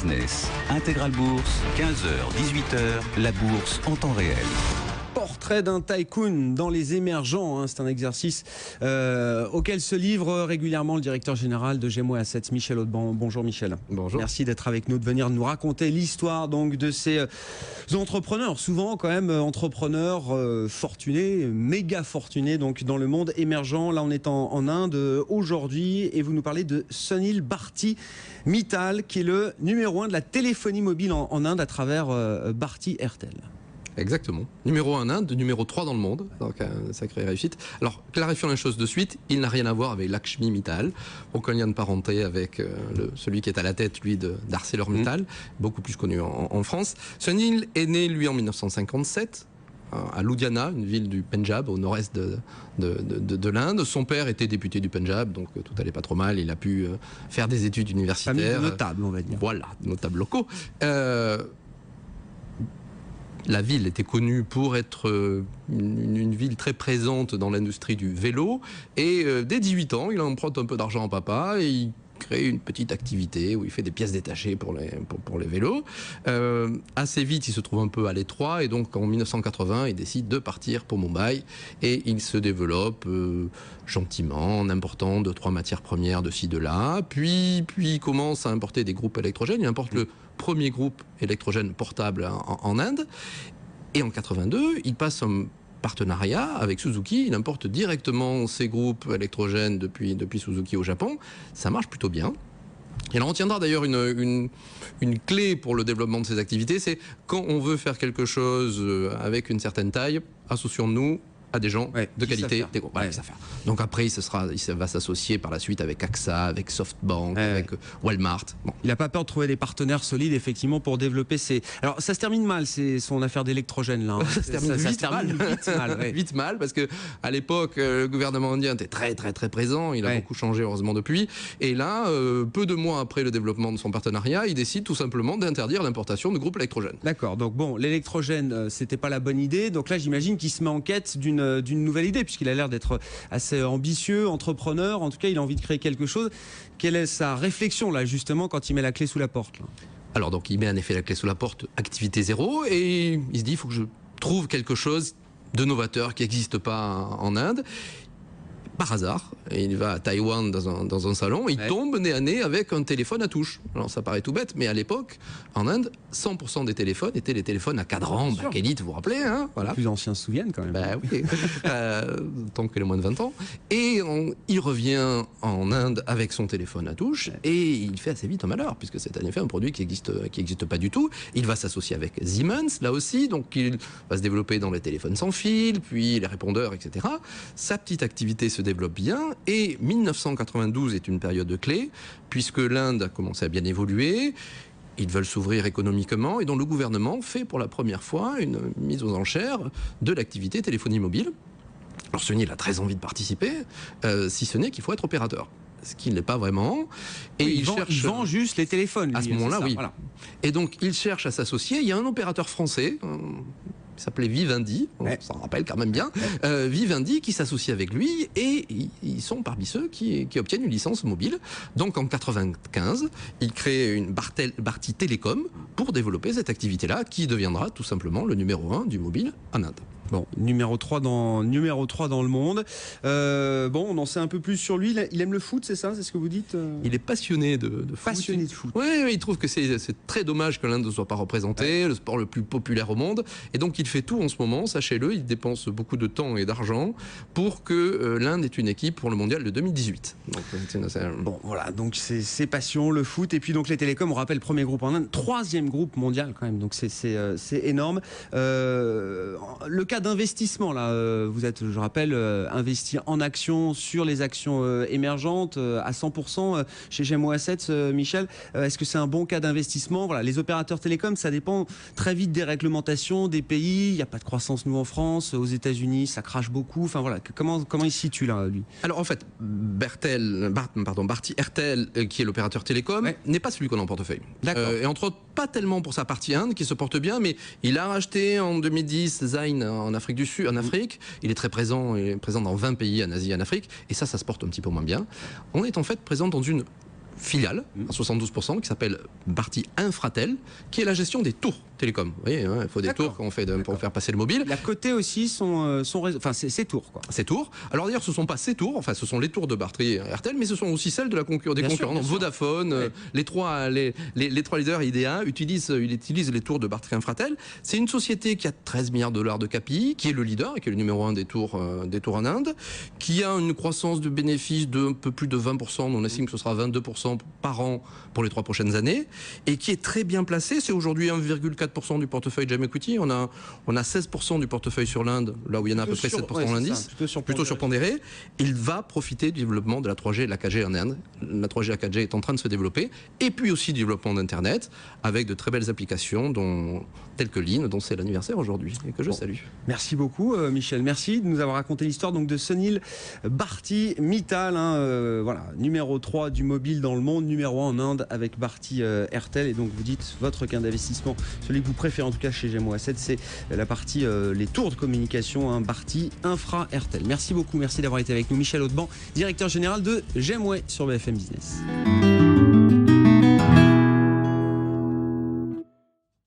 Business. Intégral Bourse, 15h, 18h, la bourse en temps réel. Portrait d'un tycoon dans les émergents, c'est un exercice auquel se livre régulièrement le directeur général de Gémeaux Assets, Michel Audban. Bonjour Michel. Bonjour. Merci d'être avec nous, de venir nous raconter l'histoire donc de ces entrepreneurs, souvent quand même entrepreneurs fortunés, méga fortunés donc dans le monde émergent. Là on est en Inde aujourd'hui et vous nous parlez de Sunil Bharti Mittal qui est le numéro 1 de la téléphonie mobile en Inde à travers Bharti Airtel. Exactement. Numéro 1 en Inde, numéro 3 dans le monde. Donc, sacrée réussite. Alors, clarifions les choses de suite. Il n'a rien à voir avec Lakshmi Mittal. Aucun lien de parenté avec celui qui est à la tête, lui, d'ArcelorMittal, beaucoup plus connu en France. Sunil est né, lui, en 1957. À Ludhiana, une ville du Pendjab, au nord-est de l'Inde. Son père était député du Pendjab, donc tout allait pas trop mal. Il a pu faire des études universitaires. Famille notable, on va dire. Voilà, notables locaux. La ville était connue pour être une ville très présente dans l'industrie du vélo. Et dès 18 ans, il emprunte un peu d'argent à papa et il crée une petite activité où il fait des pièces détachées pour les vélos. Assez vite, il se trouve un peu à l'étroit et donc en 1980, il décide de partir pour Mumbai et il se développe gentiment en important 2-3 matières premières de ci, de là. Puis il commence à importer des groupes électrogènes. Il importe le premier groupe électrogène portable en Inde. Et en 82, il passe un partenariat avec Suzuki. Il importe directement ces groupes électrogènes depuis Suzuki au Japon. Ça marche plutôt bien. Et on retiendra d'ailleurs une clé pour le développement de ces activités, c'est quand on veut faire quelque chose avec une certaine taille, associons-nous à des gens de qualité, des groupes. Donc après, il va s'associer par la suite avec AXA, avec SoftBank, avec Walmart. Bon. Il n'a pas peur de trouver des partenaires solides, effectivement, pour développer ses... Alors, ça se termine mal, c'est son affaire d'électrogène, là. Ça se termine vite mal, parce qu'à l'époque, le gouvernement indien était très, très, très présent. Il a beaucoup changé, heureusement, depuis. Et là, peu de mois après le développement de son partenariat, il décide tout simplement d'interdire l'importation de groupes électrogènes. D'accord. Donc, bon, l'électrogène, c'était pas la bonne idée. Donc là, j'imagine qu'il se met en quête d'une nouvelle idée, puisqu'il a l'air d'être assez ambitieux, entrepreneur. En tout cas, il a envie de créer quelque chose. Quelle est sa réflexion, là, justement, quand il met la clé sous la porte, là ? Alors, donc, il met en effet la clé sous la porte, activité zéro, et il se dit, il faut que je trouve quelque chose de novateur qui n'existe pas en Inde. Par hasard, il va à Taïwan dans un salon, il tombe nez à nez avec un téléphone à touche. Alors ça paraît tout bête, mais à l'époque, en Inde, 100% des téléphones étaient les téléphones à cadran, bakélite, vous vous rappelez, hein, voilà. Les plus anciens se souviennent quand même. Ben oui, tant qu'il a moins de 20 ans. Et il revient en Inde avec son téléphone à touche, et il fait assez vite un malheur, puisque c'est en effet un produit qui existe pas du tout. Il va s'associer avec Siemens, là aussi, donc il va se développer dans les téléphones sans fil, puis les répondeurs, etc. Sa petite activité se développe bien, et 1992 est une période clé, puisque l'Inde a commencé à bien évoluer, ils veulent s'ouvrir économiquement, et donc le gouvernement fait pour la première fois une mise aux enchères de l'activité téléphonie mobile. Alors Sunil a très envie de participer, si ce n'est qu'il faut être opérateur. Ce qui n'est pas vraiment. Et il vend juste les téléphones. Lui, à ce moment-là, oui. Voilà. Et donc, il cherche à s'associer. Il y a un opérateur français, qui s'appelait Vivendi, on s'en rappelle quand même bien, Vivendi qui s'associe avec lui, et ils sont parmi ceux qui obtiennent une licence mobile. Donc, en 95, il crée une Bharti Telecom pour développer cette activité-là, qui deviendra tout simplement le numéro 1 du mobile en Inde. Bon, numéro 3 dans le monde. Bon, on en sait un peu plus sur lui. Il aime le foot, c'est ça? C'est ce que vous dites? Il est passionné de foot. Passionné de foot. Oui, il trouve que c'est très dommage que l'Inde ne soit pas représentée, le sport le plus populaire au monde. Et donc, il fait tout en ce moment, sachez-le, il dépense beaucoup de temps et d'argent pour que l'Inde ait une équipe pour le mondial de 2018. Donc, bon, voilà, donc c'est ses passions, le foot, et puis donc les télécoms, on rappelle, premier groupe en Inde, 3e groupe mondial quand même, donc c'est énorme. Le cas d'investissement, là, vous êtes, je rappelle, investi en actions sur les actions émergentes à 100% chez Gémeaux Assets, Michel. Est-ce que c'est un bon cas d'investissement? Voilà, les opérateurs télécoms, ça dépend très vite des réglementations, des pays. Il n'y a pas de croissance, nous, en France. Aux États-Unis, ça crache beaucoup. Enfin, voilà, comment il se situe, là, lui? Alors, en fait, Bharti Airtel, qui est l'opérateur télécom, n'est pas celui qu'on a en portefeuille. Et entre autres, pas tellement pour sa partie Inde, qui se porte bien, mais il a racheté en 2010 Zain en Afrique du Sud, en Afrique. Il est très présent, il est présent dans 20 pays en Asie et en Afrique, et ça se porte un petit peu moins bien. On est en fait présent dans une filiale à 72% qui s'appelle Bharti Infratel, qui est la gestion des tours télécom. Vous voyez, hein, il faut des tours qu'on fait pour faire passer le mobile. Il a coté aussi son réseau, enfin ses tours quoi. Ces tours. Alors d'ailleurs, ce ne sont pas ces tours, enfin ce sont les tours de Bharti Airtel, mais ce sont aussi celles de des concurrents. Donc, Vodafone, oui. les trois leaders IDEA utilisent les tours de Bharti Infratel. C'est une société qui a 13 milliards de dollars de KPI, qui est le leader, qui est le numéro 1 des tours en Inde, qui a une croissance de bénéfices de un peu plus de 20%, on estime que ce sera 22% par an pour les 3 prochaines années, et qui est très bien placé. C'est aujourd'hui 1,4% du portefeuille Gem Equity. On a 16% du portefeuille sur l'Inde, là où il y en a à peu près 7% dans l'indice, plutôt surpondéré. Il va profiter du développement de la 3G et de la 4G en Inde. La 3G et la 4G est en train de se développer, et puis aussi du développement d'Internet, avec de très belles applications, telles que Lean, dont c'est l'anniversaire aujourd'hui, et que je salue. Merci beaucoup Michel, merci de nous avoir raconté l'histoire donc de Sunil Bharti Mittal, voilà, numéro 3 du mobile dans le monde, numéro 1 en Inde avec Bharti Airtel. Et donc vous dites votre requin d'investissement, celui que vous préférez en tout cas chez GEMO Asset, c'est la partie les tours de communication, Bharti Infra Airtel. Merci beaucoup, merci d'avoir été avec nous. Michel Audban, directeur général de GEMO sur BFM Business.